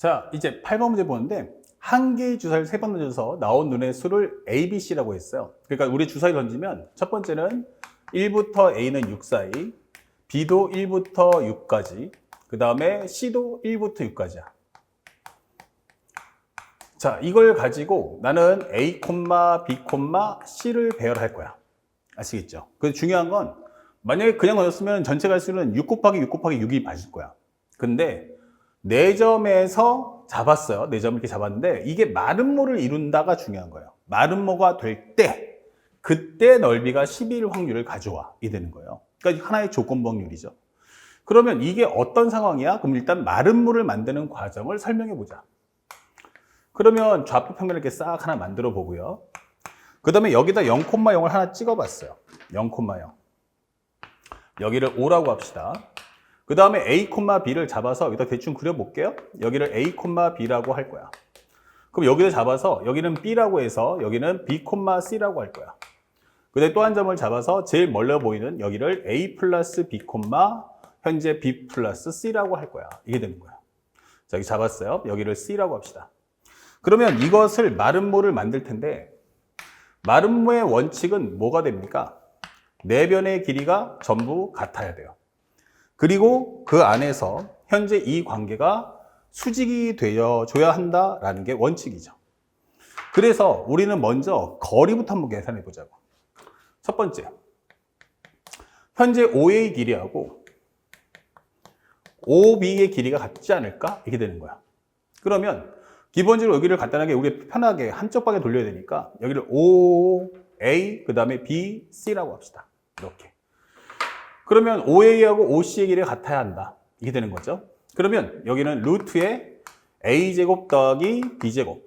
자, 이제 8번 문제 보는데 한 개의 주사를 3번 던져서 나온 눈의 수를 A, B, C라고 했어요. 그러니까 우리 주사를 던지면 첫 번째는 1부터 A는 6 사이, B도 1부터 6까지, 그 다음에 C도 1부터 6까지야. 자, 이걸 가지고 나는 A, B, C를 배열할 거야. 아시겠죠? 그 중요한 건 만약에 그냥 던졌으면 전체 갈수는 6 곱하기 6 곱하기 6이 맞을 거야. 근데 4점에서 잡았어요. 4점 이렇게 잡았는데 이게 마름모를 이룬다가 중요한 거예요. 마름모가 될 때 그때 넓이가 12일 확률을 가져와 이 되는 거예요. 그러니까 하나의 조건부 확률이죠. 그러면 이게 어떤 상황이야? 그럼 일단 마름모를 만드는 과정을 설명해 보자. 그러면 좌표 평면을 이렇게 싹 하나 만들어 보고요. 그 다음에 여기다 0,0을 하나 찍어 봤어요. 0,0. 여기를 O라고 합시다. 그 다음에 A, B를 잡아서 여기다 대충 그려볼게요. 여기를 A, B라고 할 거야. 그럼 여기를 잡아서 여기는 B라고 해서 여기는 B, C라고 할 거야. 그 다음에 또 한 점을 잡아서 제일 멀려 보이는 여기를 A 플러스 B, 현재 B 플러스 C라고 할 거야. 이게 되는 거야. 자, 여기 잡았어요. 여기를 C라고 합시다. 그러면 이것을 마름모를 만들 텐데 마름모의 원칙은 뭐가 됩니까? 네 변의 길이가 전부 같아야 돼요. 그리고 그 안에서 현재 이 관계가 수직이 되어줘야 한다라는 게 원칙이죠. 그래서 우리는 먼저 거리부터 한번 계산해 보자고. 첫 번째, 현재 OA의 길이하고 OB의 길이가 같지 않을까? 이렇게 되는 거야. 그러면 기본적으로 여기를 간단하게 우리 편하게 한쪽 방에 돌려야 되니까 여기를 OA, 그 다음에 B, C라고 합시다. 이렇게. 그러면 OA하고 OC의 길이가 같아야 한다. 이게 되는 거죠. 그러면 여기는 루트의 A제곱 더하기 B제곱.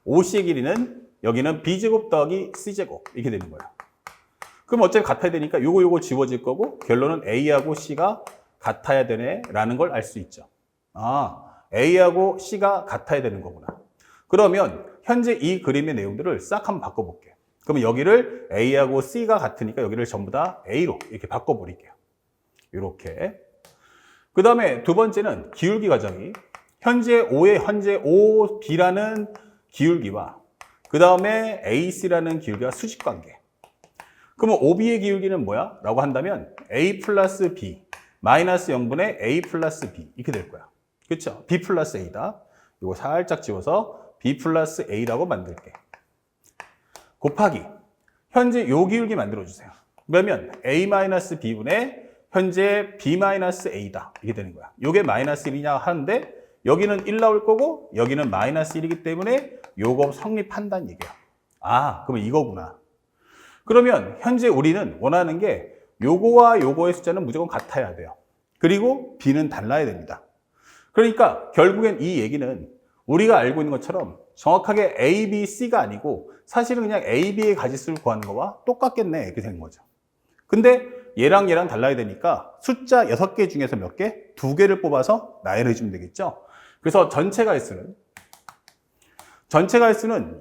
OC의 길이는 여기는 B제곱 더하기 C제곱. 이렇게 되는 거예요. 그럼 어차피 같아야 되니까 요거 지워질 거고 결론은 A하고 C가 같아야 되네 라는 걸 알 수 있죠. 아, A하고 C가 같아야 되는 거구나. 그러면 현재 이 그림의 내용들을 싹 한번 바꿔볼게요. 그러면 여기를 A하고 C가 같으니까 여기를 전부 다 A로 이렇게 바꿔버릴게요. 이렇게. 그 다음에 두 번째는 기울기 과정이 현재 OB라는 기울기와 그 다음에 AC라는 기울기가 수직관계. 그러면 OB의 기울기는 뭐야? 라고 한다면 A 플러스 B 마이너스 0분의 A 플러스 B 이렇게 될 거야. 그렇죠? B 플러스 A다. 이거 살짝 지워서 B 플러스 A라고 만들게. 곱하기 현재 요 기울기 만들어주세요. 그러면 A-B분의 현재 B-A다. 이게 되는 거야. 요게 마이너스 1이냐 하는데 여기는 1 나올 거고 여기는 마이너스 1이기 때문에 요거 성립한다는 얘기야. 아, 그러면 이거구나. 그러면 현재 우리는 원하는 게 요거와 요거의 숫자는 무조건 같아야 돼요. 그리고 B는 달라야 됩니다. 그러니까 결국엔 이 얘기는 우리가 알고 있는 것처럼 정확하게 A, B, C가 아니고 사실은 그냥 A, B의 가지수를 구하는 거와 똑같겠네 이렇게 되는 거죠. 근데 얘랑 달라야 되니까 숫자 6개 중에서 몇 개? 2개를 뽑아서 나열해 주면 되겠죠. 그래서 전체 가지수는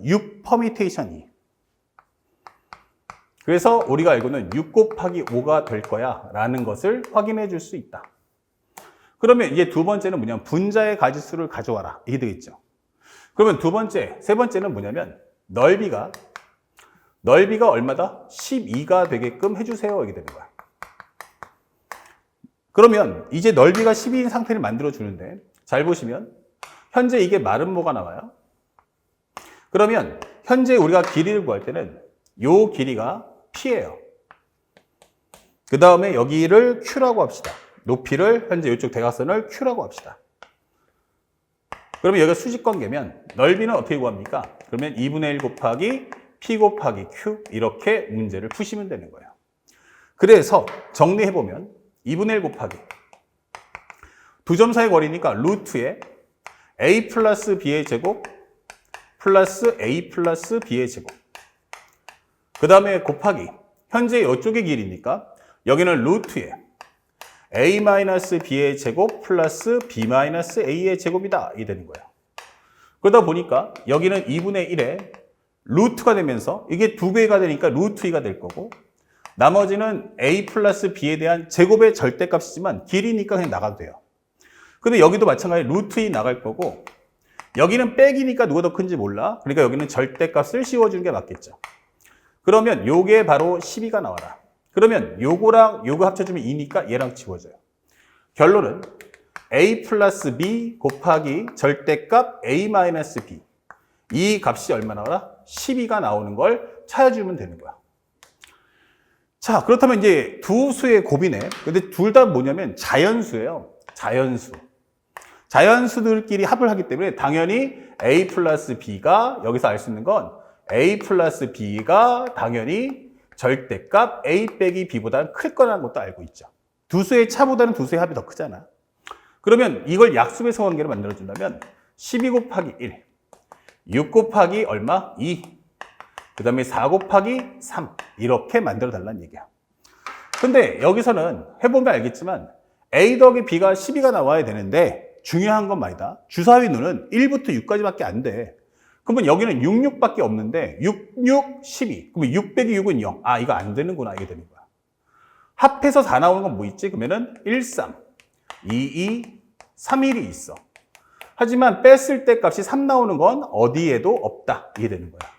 6 퍼미테이션이. 그래서 우리가 알고는 6 곱하기 5가 될 거야 라는 것을 확인해 줄 수 있다. 그러면 이제 두 번째는 뭐냐면 분자의 가지수를 가져와라 이게 되겠죠. 그러면 세 번째는 뭐냐면 넓이가 얼마다? 12가 되게끔 해주세요 이게 되는 거야. 그러면 이제 넓이가 12인 상태를 만들어 주는데 잘 보시면 현재 이게 마름모가 나와요. 그러면 현재 우리가 길이를 구할 때는 요 길이가 P예요. 그 다음에 여기를 Q라고 합시다. 높이를 현재 이쪽 대각선을 Q라고 합시다. 그러면 여기가 수직관계면 넓이는 어떻게 구합니까? 그러면 2분의 1 곱하기 P 곱하기 Q 이렇게 문제를 푸시면 되는 거예요. 그래서 정리해보면 2분의 1 곱하기 두 점 사이 거리니까 루트에 A 플러스 B의 제곱 플러스 A 플러스 B의 제곱 그 다음에 곱하기 현재 이쪽의 길이니까 여기는 루트에 A-B의 제곱 플러스 B-A의 제곱이다. 이게 되는 거예요. 그러다 보니까 여기는 2분의 1에 루트가 되면서 이게 2배가 되니까 루트 2가 될 거고 나머지는 A 플러스 B에 대한 제곱의 절대값이지만 길이니까 그냥 나가도 돼요. 근데 여기도 마찬가지 루트 2 나갈 거고 여기는 백이니까 누가 더 큰지 몰라. 그러니까 여기는 절대값을 씌워주는 게 맞겠죠. 그러면 요게 바로 12가 나와라. 그러면 요거랑 요거 합쳐주면 2니까 얘랑 지워져요. 결론은 a 플러스 b 곱하기 절대값 a 마이너스 b. 이 값이 얼마 나와라? 12가 나오는 걸 찾아주면 되는 거야. 자, 그렇다면 이제 두 수의 곱이네. 근데 둘 다 뭐냐면 자연수예요. 자연수. 자연수들끼리 합을 하기 때문에 당연히 a 플러스 b가 여기서 알 수 있는 건 a 플러스 b가 당연히 절대값 a 빼기 b보다는 클 거라는 것도 알고 있죠. 두 수의 차보다는 두 수의 합이 더 크잖아. 그러면 이걸 약수배서 관계로 만들어준다면 12 곱하기 1, 6 곱하기 얼마? 2, 그 다음에 4 곱하기 3 이렇게 만들어 달라는 얘기야. 근데 여기서는 해보면 알겠지만 a 더하기 b가 12가 나와야 되는데 중요한 건 말이다. 주사위누는 1부터 6까지밖에 안 돼. 그러면 여기는 6, 6밖에 없는데 6, 6, 12. 그러면 6 빼기 6은 0. 아, 이거 안 되는구나. 이게 되는 거야. 합해서 4 나오는 건 뭐 있지? 그러면은 1, 3, 2, 2, 3, 1이 있어. 하지만 뺐을 때 값이 3 나오는 건 어디에도 없다. 이게 되는 거야.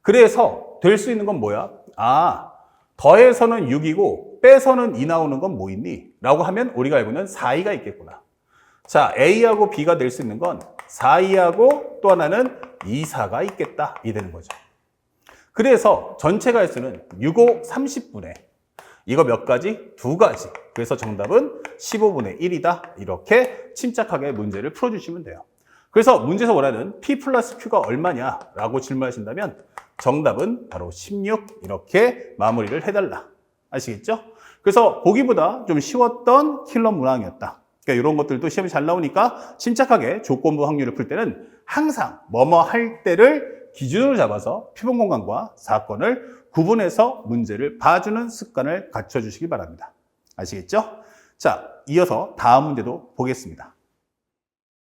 그래서 될 수 있는 건 뭐야? 아, 더해서는 6이고 빼서는 2 나오는 건 뭐 있니? 라고 하면 우리가 알고 있는 4, 2가 있겠구나. 자, A하고 B가 될 수 있는 건 4, 2하고 또 하나는 2, 4가 있겠다. 이 되는 거죠. 그래서 전체가 횟수는 6, 5, 30분의 이거 몇 가지? 두 가지. 그래서 정답은 15분의 1이다. 이렇게 침착하게 문제를 풀어주시면 돼요. 그래서 문제에서 원하는 P 플러스 Q가 얼마냐? 라고 질문하신다면 정답은 바로 16 이렇게 마무리를 해달라. 아시겠죠? 그래서 보기보다 좀 쉬웠던 킬러 문항이었다. 그러니까 이런 것들도 시험이 잘 나오니까 침착하게 조건부 확률을 풀 때는 항상 뭐뭐 할 때를 기준으로 잡아서 표본공간과 사건을 구분해서 문제를 봐주는 습관을 갖춰주시기 바랍니다. 아시겠죠? 자, 이어서 다음 문제도 보겠습니다.